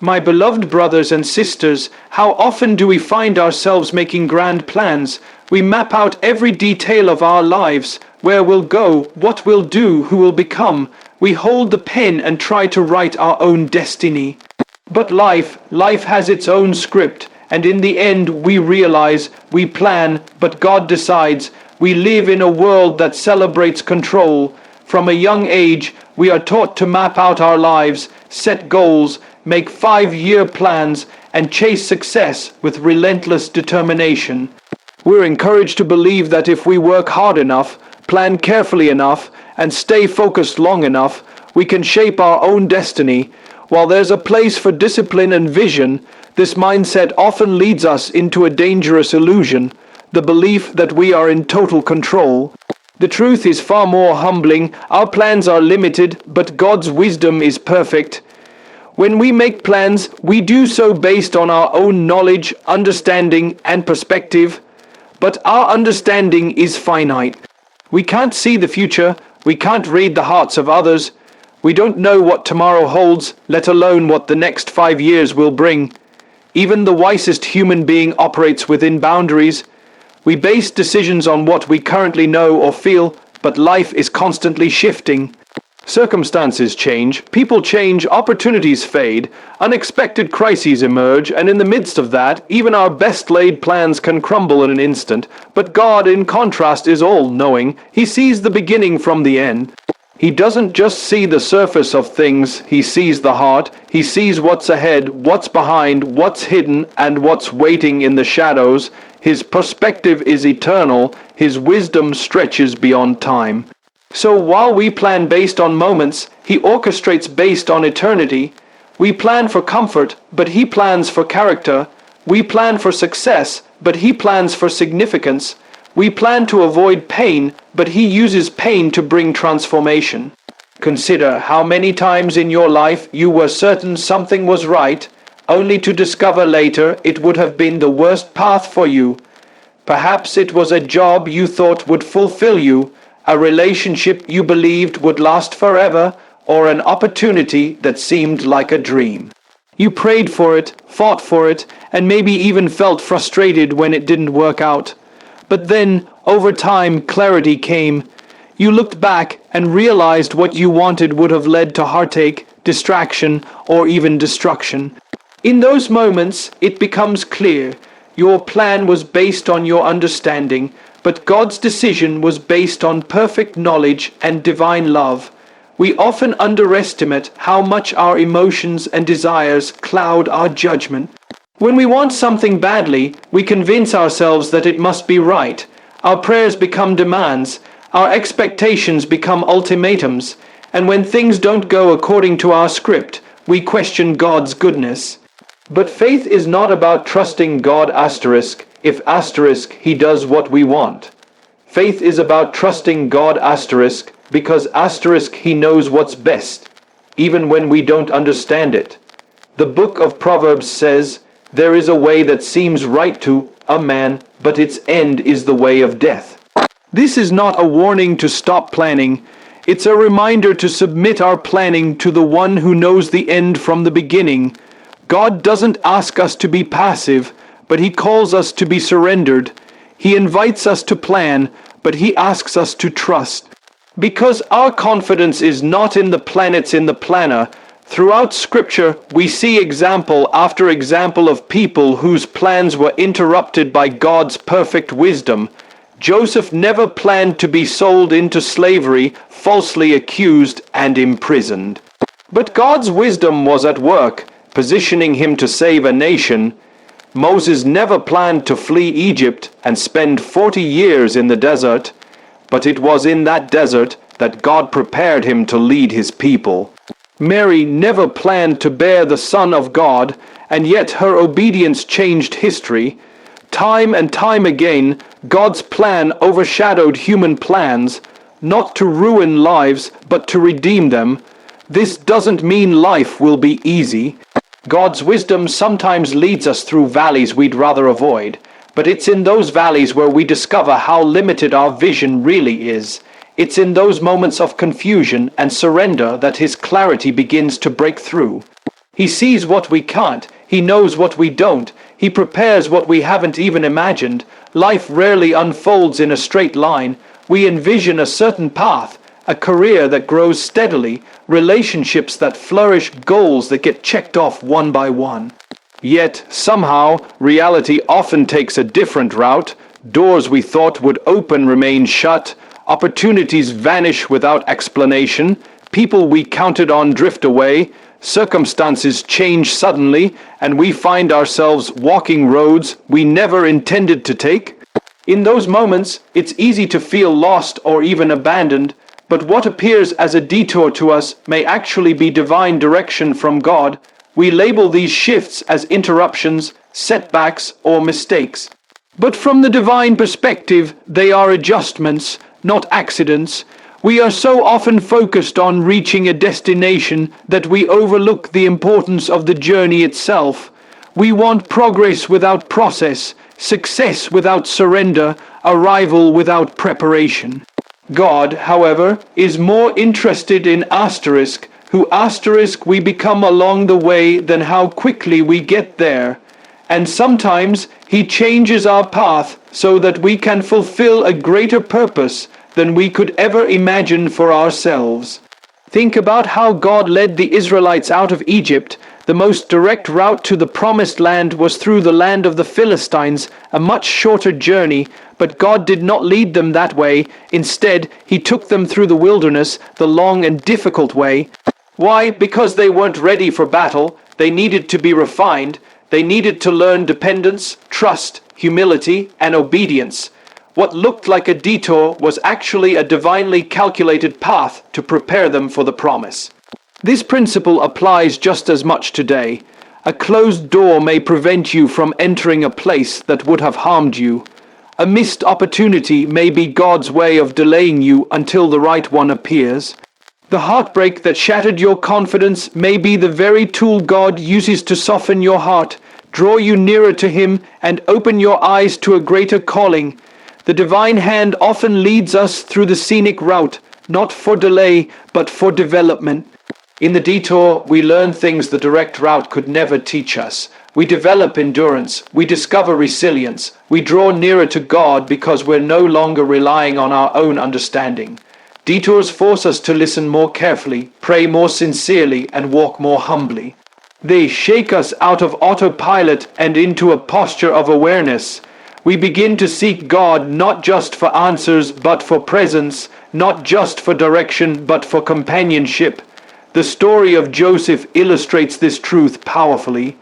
My beloved brothers and sisters, how often do we find ourselves making grand plans? We map out every detail of our lives, where we'll go, what we'll do, who we'll become. We hold the pen and try to write our own destiny. But life has its own script, and in the end we realize we plan, but God decides. We live in a world that celebrates control. From a young age, we are taught to map out our lives, set goals, make 5-year plans, and chase success with relentless determination. We're encouraged to believe that if we work hard enough, plan carefully enough, and stay focused long enough, we can shape our own destiny. While there's a place for discipline and vision, this mindset often leads us into a dangerous illusion, the belief that we are in total control. The truth is far more humbling. Our plans are limited, but God's wisdom is perfect. When we make plans, we do so based on our own knowledge, understanding, and perspective. But our understanding is finite. We can't see the future. We can't read the hearts of others. We don't know what tomorrow holds, let alone what the next 5 years will bring. Even the wisest human being operates within boundaries. We base decisions on what we currently know or feel, but life is constantly shifting. Circumstances change, people change, opportunities fade, unexpected crises emerge, and in the midst of that, even our best-laid plans can crumble in an instant. But God, in contrast, is all-knowing. He sees the beginning from the end. He doesn't just see the surface of things, he sees the heart. He sees what's ahead, what's behind, what's hidden, and what's waiting in the shadows. His perspective is eternal, his wisdom stretches beyond time. So while we plan based on moments, he orchestrates based on eternity. We plan for comfort, but he plans for character. We plan for success, but he plans for significance. We plan to avoid pain, but he uses pain to bring transformation. Consider how many times in your life you were certain something was right, only to discover later it would have been the worst path for you. Perhaps it was a job you thought would fulfill you, a relationship you believed would last forever, or an opportunity that seemed like a dream. You prayed for it, fought for it, and maybe even felt frustrated when it didn't work out. But then, over time, clarity came. You looked back and realized what you wanted would have led to heartache, distraction, or even destruction. In those moments, it becomes clear your plan was based on your understanding, but God's decision was based on perfect knowledge and divine love. We often underestimate how much our emotions and desires cloud our judgment. When we want something badly, we convince ourselves that it must be right. Our prayers become demands, our expectations become ultimatums, and when things don't go according to our script, we question God's goodness. But faith is not about trusting God if he does what we want. Faith is about trusting God because he knows what's best, even when we don't understand it. The book of Proverbs says, "There is a way that seems right to a man, but its end is the way of death." This is not a warning to stop planning. It's a reminder to submit our planning to the one who knows the end from the beginning. God doesn't ask us to be passive, but he calls us to be surrendered. He invites us to plan, but he asks us to trust. Because our confidence is not in the planets in the planner, throughout Scripture we see example after example of people whose plans were interrupted by God's perfect wisdom. Joseph never planned to be sold into slavery, falsely accused and imprisoned. But God's wisdom was at work, positioning him to save a nation. Moses never planned to flee Egypt and spend 40 years in the desert, but it was in that desert that God prepared him to lead his people. Mary never planned to bear the Son of God, and yet her obedience changed history. Time and time again, God's plan overshadowed human plans, not to ruin lives, but to redeem them. This doesn't mean life will be easy. God's wisdom sometimes leads us through valleys we'd rather avoid, but it's in those valleys where we discover how limited our vision really is. It's in those moments of confusion and surrender that his clarity begins to break through. He sees what we can't. He knows what we don't. He prepares what we haven't even imagined. Life rarely unfolds in a straight line. We envision a certain path, a career that grows steadily, relationships that flourish, goals that get checked off one by one. Yet, somehow, reality often takes a different route. Doors we thought would open remain shut. Opportunities vanish without explanation. People we counted on drift away. Circumstances change suddenly, and we find ourselves walking roads we never intended to take. In those moments, it's easy to feel lost or even abandoned, but what appears as a detour to us may actually be divine direction from God. We label these shifts as interruptions, setbacks, or mistakes. But from the divine perspective, they are adjustments, not accidents. We are so often focused on reaching a destination that we overlook the importance of the journey itself. We want progress without process, success without surrender, arrival without preparation. God, however, is more interested in who we become along the way than how quickly we get there. And sometimes He changes our path so that we can fulfill a greater purpose than we could ever imagine for ourselves. Think about how God led the Israelites out of Egypt. The most direct route to the promised land was through the land of the Philistines, a much shorter journey, but God did not lead them that way. Instead, He took them through the wilderness, the long and difficult way. Why? Because they weren't ready for battle. They needed to be refined. They needed to learn dependence, trust, humility, and obedience. What looked like a detour was actually a divinely calculated path to prepare them for the promise. This principle applies just as much today. A closed door may prevent you from entering a place that would have harmed you. A missed opportunity may be God's way of delaying you until the right one appears. The heartbreak that shattered your confidence may be the very tool God uses to soften your heart, draw you nearer to Him, and open your eyes to a greater calling. The divine hand often leads us through the scenic route, not for delay, but for development. In the detour, we learn things the direct route could never teach us. We develop endurance. We discover resilience. We draw nearer to God because we're no longer relying on our own understanding. Detours force us to listen more carefully, pray more sincerely, and walk more humbly. They shake us out of autopilot and into a posture of awareness. We begin to seek God not just for answers, but for presence, not just for direction, but for companionship. The story of Joseph illustrates this truth powerfully.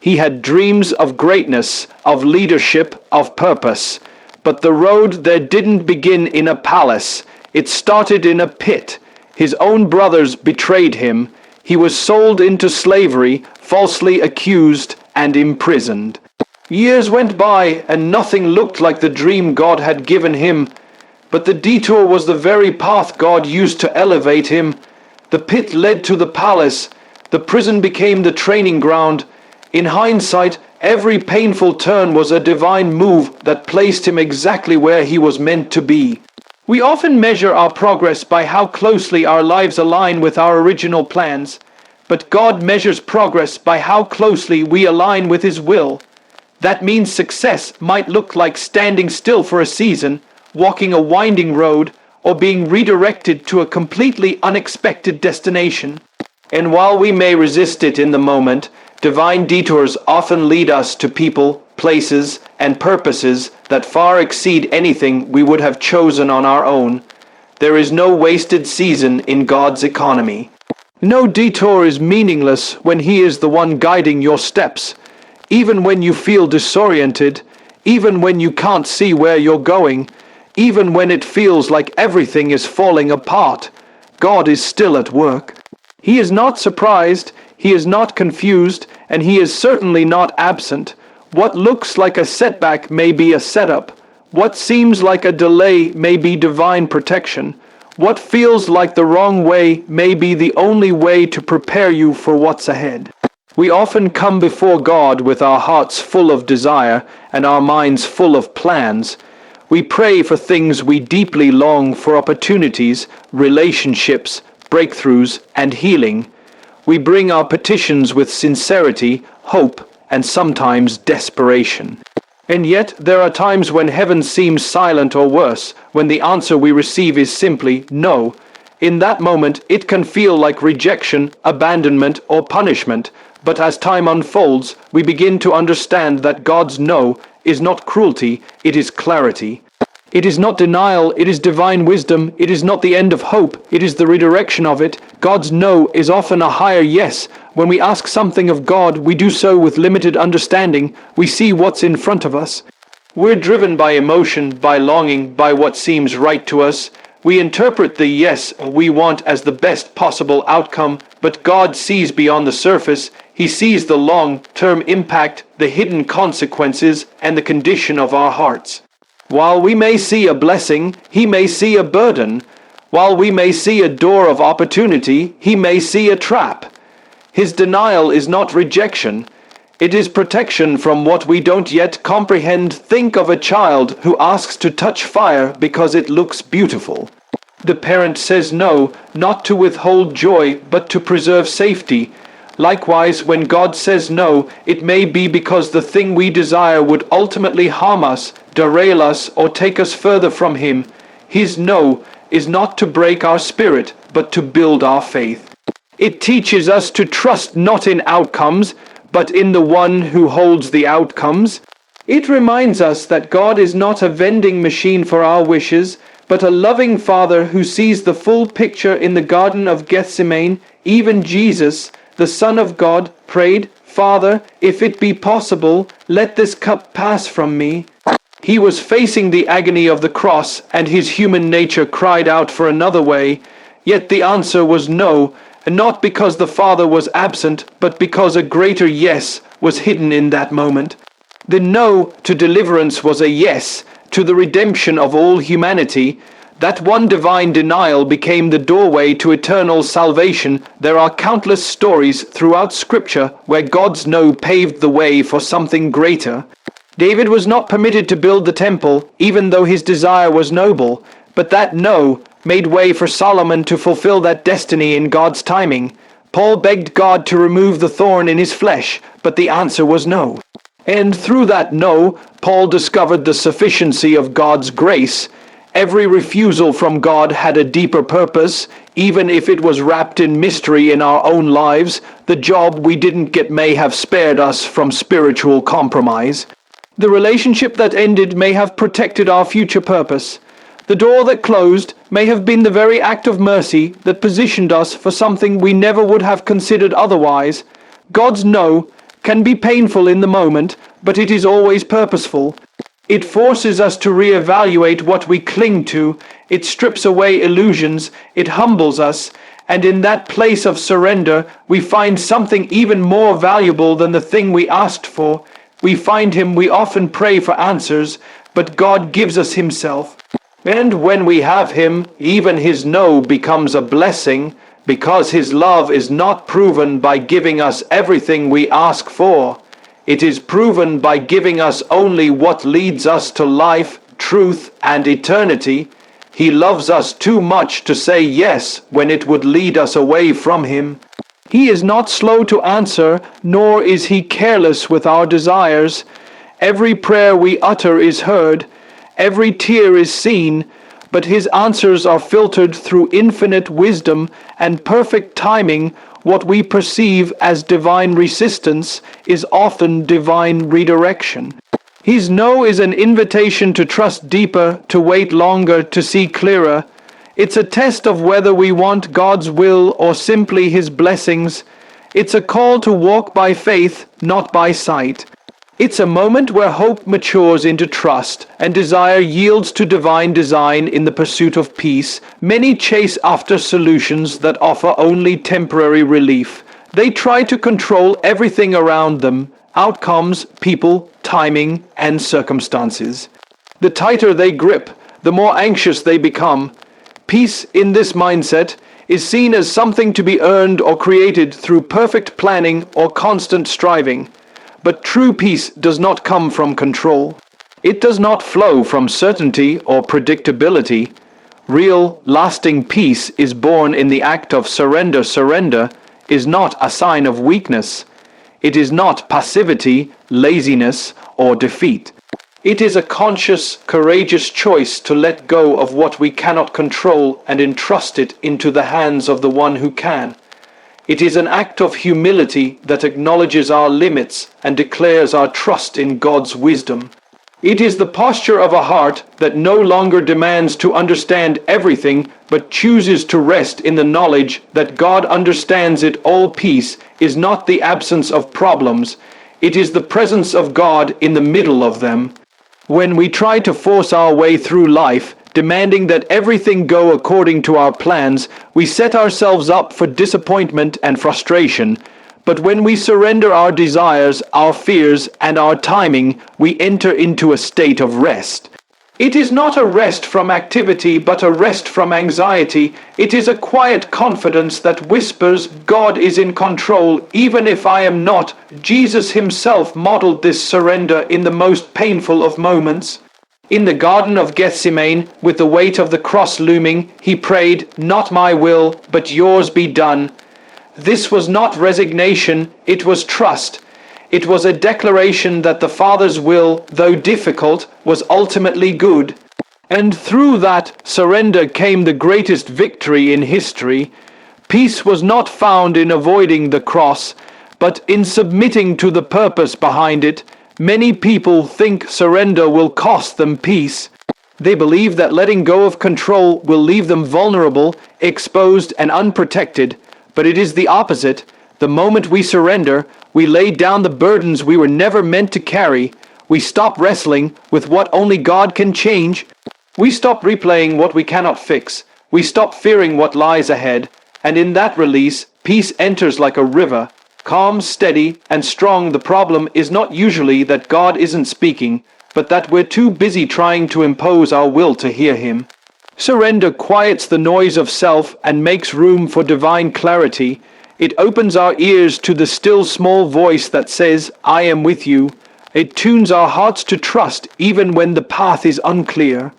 He had dreams of greatness, of leadership, of purpose. But the road there didn't begin in a palace. It started in a pit. His own brothers betrayed him. He was sold into slavery, falsely accused, and imprisoned. Years went by, and nothing looked like the dream God had given him. But the detour was the very path God used to elevate him. The pit led to the palace. The prison became the training ground. In hindsight, every painful turn was a divine move that placed him exactly where he was meant to be. We often measure our progress by how closely our lives align with our original plans. But God measures progress by how closely we align with His will. That means success might look like standing still for a season, walking a winding road, or being redirected to a completely unexpected destination. And while we may resist it in the moment, divine detours often lead us to people, places, and purposes that far exceed anything we would have chosen on our own. There is no wasted season in God's economy. No detour is meaningless when He is the one guiding your steps. Even when you feel disoriented, even when you can't see where you're going, even when it feels like everything is falling apart, God is still at work. He is not surprised, He is not confused, and He is certainly not absent. What looks like a setback may be a setup. What seems like a delay may be divine protection. What feels like the wrong way may be the only way to prepare you for what's ahead. We often come before God with our hearts full of desire and our minds full of plans. We pray for things we deeply long for: opportunities, relationships, breakthroughs, and healing. We bring our petitions with sincerity, hope, and sometimes desperation. And yet, there are times when heaven seems silent, or worse, when the answer we receive is simply no. In that moment, it can feel like rejection, abandonment, or punishment, but as time unfolds, we begin to understand that God's no is not cruelty, it is clarity. It is not denial, it is divine wisdom. It is not the end of hope, it is the redirection of it. God's no is often a higher yes. When we ask something of God, we do so with limited understanding. We see what's in front of us. We're driven by emotion, by longing, by what seems right to us. We interpret the yes we want as the best possible outcome, but God sees beyond the surface. He sees the long-term impact, the hidden consequences, and the condition of our hearts. While we may see a blessing, He may see a burden. While we may see a door of opportunity, He may see a trap. His denial is not rejection. It is protection from what we don't yet comprehend. Think of a child who asks to touch fire because it looks beautiful. The parent says no, not to withhold joy, but to preserve safety. Likewise, when God says no, it may be because the thing we desire would ultimately harm us, derail us, or take us further from Him. His no is not to break our spirit, but to build our faith. It teaches us to trust not in outcomes, but in the one who holds the outcomes. It reminds us that God is not a vending machine for our wishes, but a loving Father who sees the full picture. In the Garden of Gethsemane, even Jesus, the Son of God, prayed, "Father, if it be possible, let this cup pass from me." He was facing the agony of the cross, and his human nature cried out for another way. Yet the answer was no, and not because the Father was absent, but because a greater yes was hidden in that moment. The no to deliverance was a yes to the redemption of all humanity. That one divine denial became the doorway to eternal salvation. There are countless stories throughout Scripture where God's no paved the way for something greater. David was not permitted to build the temple, even though his desire was noble, but that no made way for Solomon to fulfill that destiny in God's timing. Paul begged God to remove the thorn in his flesh, but the answer was no. And through that no, Paul discovered the sufficiency of God's grace. Every refusal from God had a deeper purpose, even if it was wrapped in mystery in our own lives. The job we didn't get may have spared us from spiritual compromise. The relationship that ended may have protected our future purpose. The door that closed may have been the very act of mercy that positioned us for something we never would have considered otherwise. God's no can be painful in the moment, but it is always purposeful. It forces us to reevaluate what we cling to. It strips away illusions. It humbles us. And in that place of surrender, we find something even more valuable than the thing we asked for. We find Him. We often pray for answers, but God gives us Himself. And when we have Him, even His no becomes a blessing, because His love is not proven by giving us everything we ask for. It is proven by giving us only what leads us to life, truth, and eternity. He loves us too much to say yes when it would lead us away from Him. He is not slow to answer, nor is He careless with our desires. Every prayer we utter is heard. Every tear is seen, but His answers are filtered through infinite wisdom and perfect timing. What we perceive as divine resistance is often divine redirection. His no is an invitation to trust deeper, to wait longer, to see clearer. It's a test of whether we want God's will or simply His blessings. It's a call to walk by faith, not by sight. It's a moment where hope matures into trust and desire yields to divine design in the pursuit of peace. Many chase after solutions that offer only temporary relief. They try to control everything around them: outcomes, people, timing, and circumstances. The tighter they grip, the more anxious they become. Peace in this mindset is seen as something to be earned or created through perfect planning or constant striving. But true peace does not come from control. It does not flow from certainty or predictability. Real, lasting peace is born in the act of surrender, is not a sign of weakness. It is not passivity, laziness, or defeat. It is a conscious, courageous choice to let go of what we cannot control and entrust it into the hands of the one who can. It is an act of humility that acknowledges our limits and declares our trust in God's wisdom. It is the posture of a heart that no longer demands to understand everything, but chooses to rest in the knowledge that God understands it all. Peace is not the absence of problems, it is the presence of God in the middle of them. When we try to force our way through life, demanding that everything go according to our plans, we set ourselves up for disappointment and frustration. But when we surrender our desires, our fears, and our timing, we enter into a state of rest. It is not a rest from activity, but a rest from anxiety. It is a quiet confidence that whispers, God is in control, even if I am not. Jesus himself modeled this surrender in the most painful of moments. In the Garden of Gethsemane, with the weight of the cross looming, he prayed, "Not my will, but yours be done." This was not resignation, it was trust. It was a declaration that the Father's will, though difficult, was ultimately good. And through that surrender came the greatest victory in history. Peace was not found in avoiding the cross, but in submitting to the purpose behind it. Many people think surrender will cost them peace. They believe that letting go of control will leave them vulnerable, exposed, and unprotected. But it is the opposite. The moment we surrender, we lay down the burdens we were never meant to carry. We stop wrestling with what only God can change. We stop replaying what we cannot fix. We stop fearing what lies ahead. And in that release, peace enters like a river, calm, steady, and strong. The problem is not usually that God isn't speaking, but that we're too busy trying to impose our will to hear him. Surrender quiets the noise of self and makes room for divine clarity. It opens our ears to the still small voice that says, I am with you. It tunes our hearts to trust even when the path is unclear.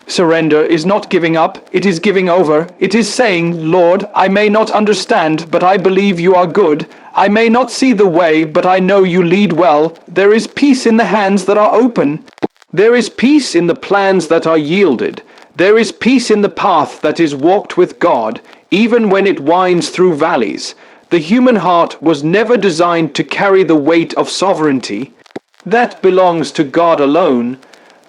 Surrender is not giving up, it is giving over. It is saying, Lord, I may not understand, but I believe you are good. I may not see the way, but I know you lead well. There is peace in the hands that are open. There is peace in the plans that are yielded. There is peace in the path that is walked with God, even when it winds through valleys. The human heart was never designed to carry the weight of sovereignty. That belongs to God alone.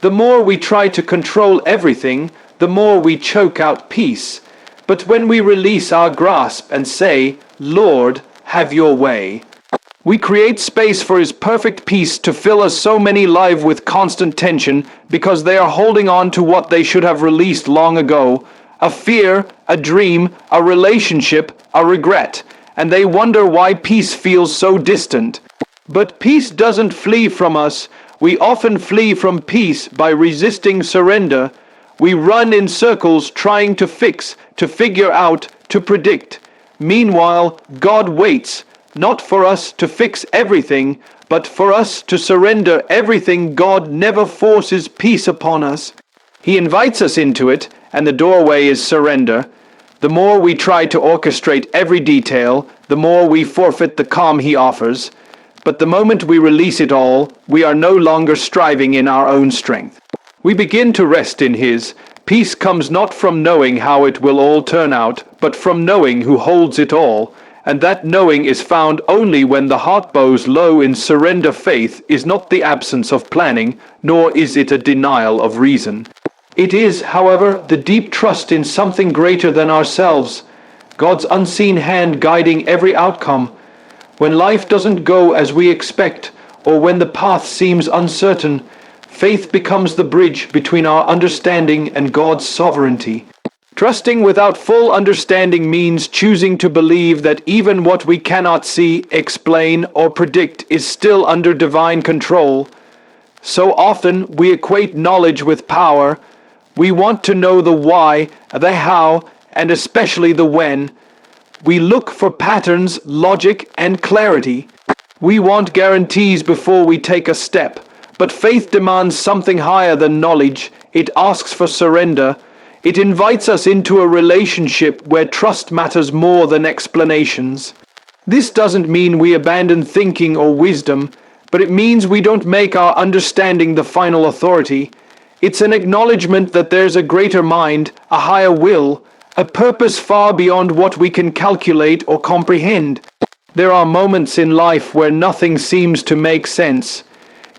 The more we try to control everything, the more we choke out peace. But when we release our grasp and say, Lord, have your way, we create space for his perfect peace to fill us. So many live with constant tension because they are holding on to what they should have released long ago. A fear, a dream, a relationship, a regret. And they wonder why peace feels so distant. But peace doesn't flee from us. We often flee from peace by resisting surrender. We run in circles trying to fix, to figure out, to predict. Meanwhile, God waits, not for us to fix everything, but for us to surrender everything. God never forces peace upon us. He invites us into it, and the doorway is surrender. The more we try to orchestrate every detail, the more we forfeit the calm he offers. But the moment we release it all, we are no longer striving in our own strength. We begin to rest in his. Peace comes not from knowing how it will all turn out, but from knowing who holds it all. And that knowing is found only when the heart bows low in surrender. Faith is not the absence of planning, nor is it a denial of reason. It is, however, the deep trust in something greater than ourselves, God's unseen hand guiding every outcome. When life doesn't go as we expect, or when the path seems uncertain, faith becomes the bridge between our understanding and God's sovereignty. Trusting without full understanding means choosing to believe that even what we cannot see, explain, or predict is still under divine control. So often we equate knowledge with power. We want to know the why, the how, and especially the when. We look for patterns, logic, and clarity. We want guarantees before we take a step. But faith demands something higher than knowledge. It asks for surrender. It invites us into a relationship where trust matters more than explanations. This doesn't mean we abandon thinking or wisdom, but it means we don't make our understanding the final authority. It's an acknowledgement that there's a greater mind, a higher will, a purpose far beyond what we can calculate or comprehend. There are moments in life where nothing seems to make sense.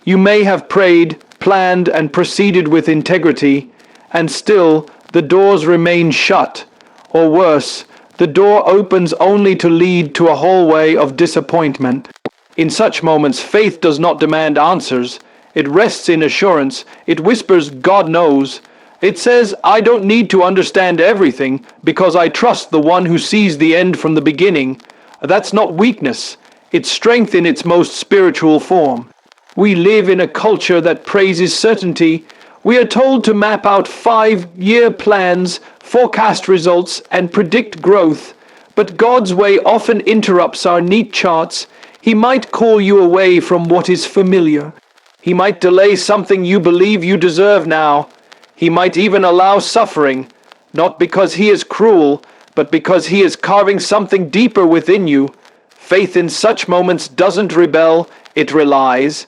You may have prayed, planned, and proceeded with integrity, and still the doors remain shut. Or worse, the door opens only to lead to a hallway of disappointment. In such moments, faith does not demand answers. It rests in assurance. It whispers, God knows. It says, I don't need to understand everything because I trust the one who sees the end from the beginning. That's not weakness. It's strength in its most spiritual form. We live in a culture that praises certainty. We are told to map out 5-year plans, forecast results, and predict growth. But God's way often interrupts our neat charts. He might call you away from what is familiar. He might delay something you believe you deserve now. He might even allow suffering, not because he is cruel, but because he is carving something deeper within you. Faith in such moments doesn't rebel, it relies.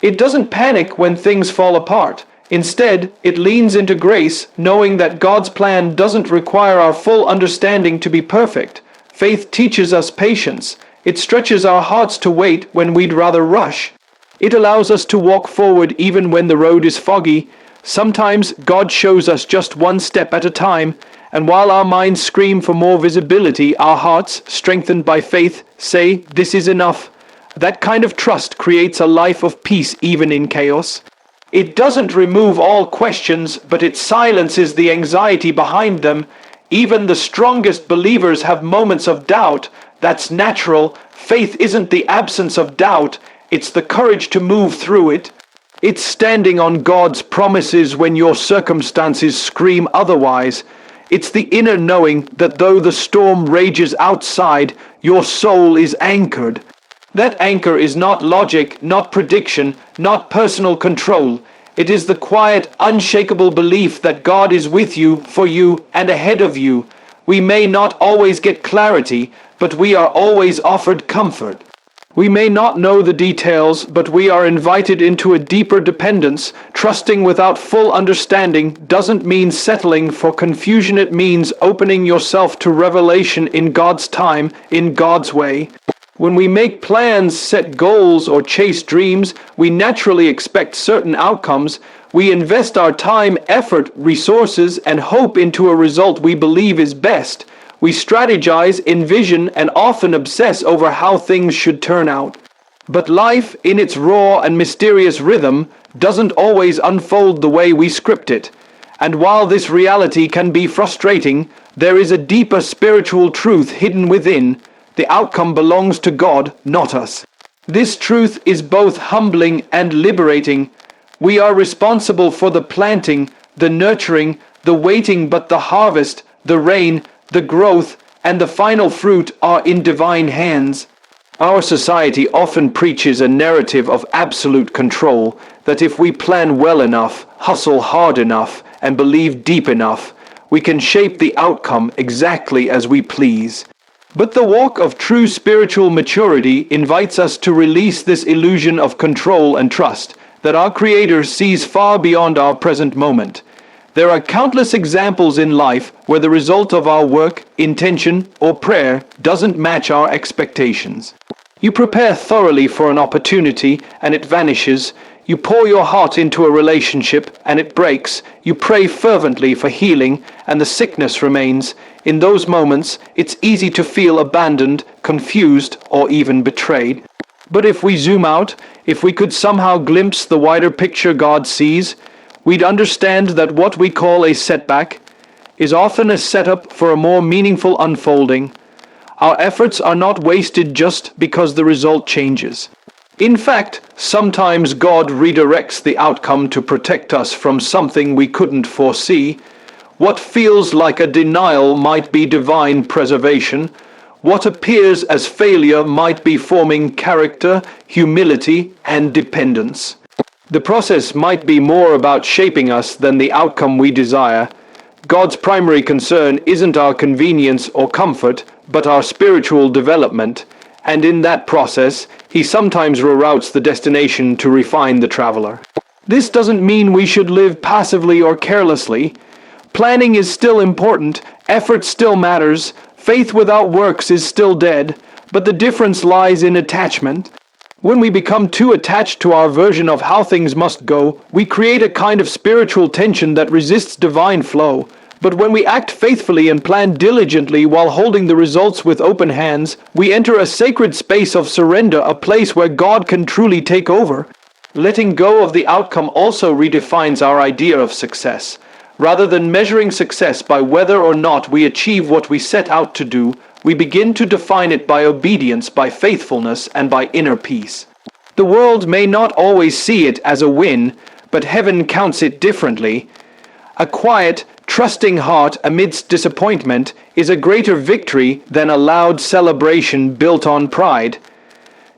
It doesn't panic when things fall apart. Instead, it leans into grace, knowing that God's plan doesn't require our full understanding to be perfect. Faith teaches us patience. It stretches our hearts to wait when we'd rather rush. It allows us to walk forward even when the road is foggy. Sometimes God shows us just one step at a time, and while our minds scream for more visibility, our hearts, strengthened by faith, say, this is enough. That kind of trust creates a life of peace even in chaos. It doesn't remove all questions, but it silences the anxiety behind them. Even the strongest believers have moments of doubt. That's natural. Faith isn't the absence of doubt. It's the courage to move through it. It's standing on God's promises when your circumstances scream otherwise. It's the inner knowing that though the storm rages outside, your soul is anchored. That anchor is not logic, not prediction, not personal control. It is the quiet, unshakable belief that God is with you, for you, and ahead of you. We may not always get clarity, but we are always offered comfort. We may not know the details, but we are invited into a deeper dependence. Trusting without full understanding doesn't mean settling for confusion. It means opening yourself to revelation in God's time, in God's way. When we make plans, set goals, or chase dreams, we naturally expect certain outcomes. We invest our time, effort, resources, and hope into a result we believe is best. We strategize, envision, and often obsess over how things should turn out. But life, in its raw and mysterious rhythm, doesn't always unfold the way we script it. And while this reality can be frustrating, there is a deeper spiritual truth hidden within. The outcome belongs to God, not us. This truth is both humbling and liberating. We are responsible for the planting, the nurturing, the waiting, but the harvest, the rain, the growth, and the final fruit are in divine hands. Our society often preaches a narrative of absolute control, that if we plan well enough, hustle hard enough, and believe deep enough, we can shape the outcome exactly as we please. But the walk of true spiritual maturity invites us to release this illusion of control and trust that our Creator sees far beyond our present moment. There are countless examples in life where the result of our work, intention, or prayer doesn't match our expectations. You prepare thoroughly for an opportunity and it vanishes. You pour your heart into a relationship and it breaks. You pray fervently for healing and the sickness remains. In those moments, it's easy to feel abandoned, confused, or even betrayed. But if we zoom out, if we could somehow glimpse the wider picture God sees, we'd understand that what we call a setback is often a setup for a more meaningful unfolding. Our efforts are not wasted just because the result changes. In fact, sometimes God redirects the outcome to protect us from something we couldn't foresee. What feels like a denial might be divine preservation. What appears as failure might be forming character, humility, and dependence. The process might be more about shaping us than the outcome we desire. God's primary concern isn't our convenience or comfort, but our spiritual development. And in that process, he sometimes reroutes the destination to refine the traveler. This doesn't mean we should live passively or carelessly. Planning is still important, effort still matters, faith without works is still dead, but the difference lies in attachment. When we become too attached to our version of how things must go, we create a kind of spiritual tension that resists divine flow. But when we act faithfully and plan diligently while holding the results with open hands, we enter a sacred space of surrender, a place where God can truly take over. Letting go of the outcome also redefines our idea of success. Rather than measuring success by whether or not we achieve what we set out to do, we begin to define it by obedience, by faithfulness, and by inner peace. The world may not always see it as a win, but heaven counts it differently. A quiet, trusting heart amidst disappointment is a greater victory than a loud celebration built on pride.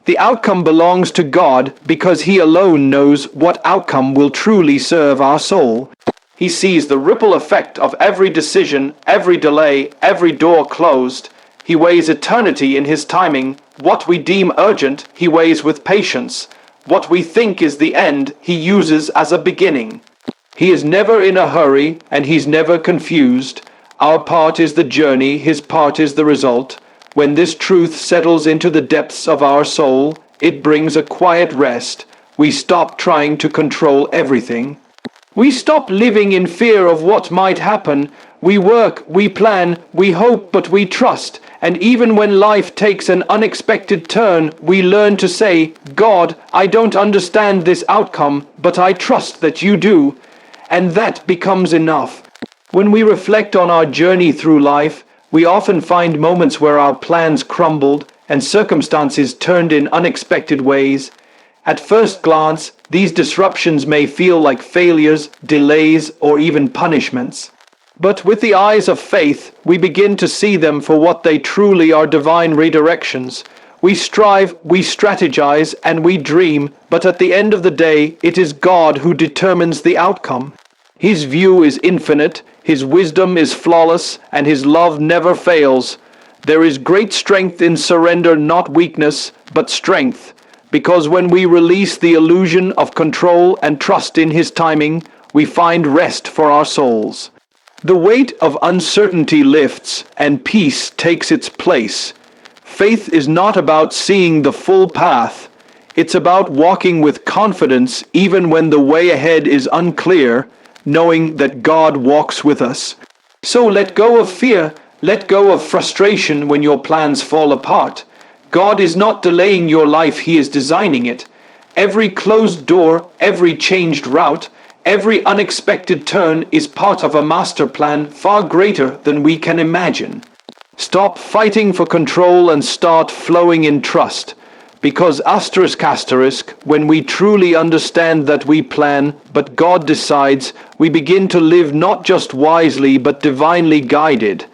The outcome belongs to God because He alone knows what outcome will truly serve our soul. He sees the ripple effect of every decision, every delay, every door closed. He weighs eternity in His timing. What we deem urgent, He weighs with patience. What we think is the end, He uses as a beginning. He is never in a hurry, and He's never confused. Our part is the journey, His part is the result. When this truth settles into the depths of our soul, it brings a quiet rest. We stop trying to control everything. We stop living in fear of what might happen. We work, we plan, we hope, but we trust. And even when life takes an unexpected turn, we learn to say, God, I don't understand this outcome, but I trust that you do. And that becomes enough. When we reflect on our journey through life, we often find moments where our plans crumbled and circumstances turned in unexpected ways. At first glance, these disruptions may feel like failures, delays, or even punishments. But with the eyes of faith, we begin to see them for what they truly are: divine redirections. We strive, we strategize, and we dream, but at the end of the day, it is God who determines the outcome. His view is infinite, His wisdom is flawless, and His love never fails. There is great strength in surrender, not weakness, but strength, because when we release the illusion of control and trust in His timing, we find rest for our souls. The weight of uncertainty lifts, and peace takes its place. Faith is not about seeing the full path. It's about walking with confidence even when the way ahead is unclear, knowing that God walks with us. So let go of fear, let go of frustration when your plans fall apart. God is not delaying your life, He is designing it. Every closed door, every changed route, every unexpected turn is part of a master plan far greater than we can imagine. Stop fighting for control and start flowing in trust. Because when we truly understand that we plan, but God decides, we begin to live not just wisely, but divinely guided.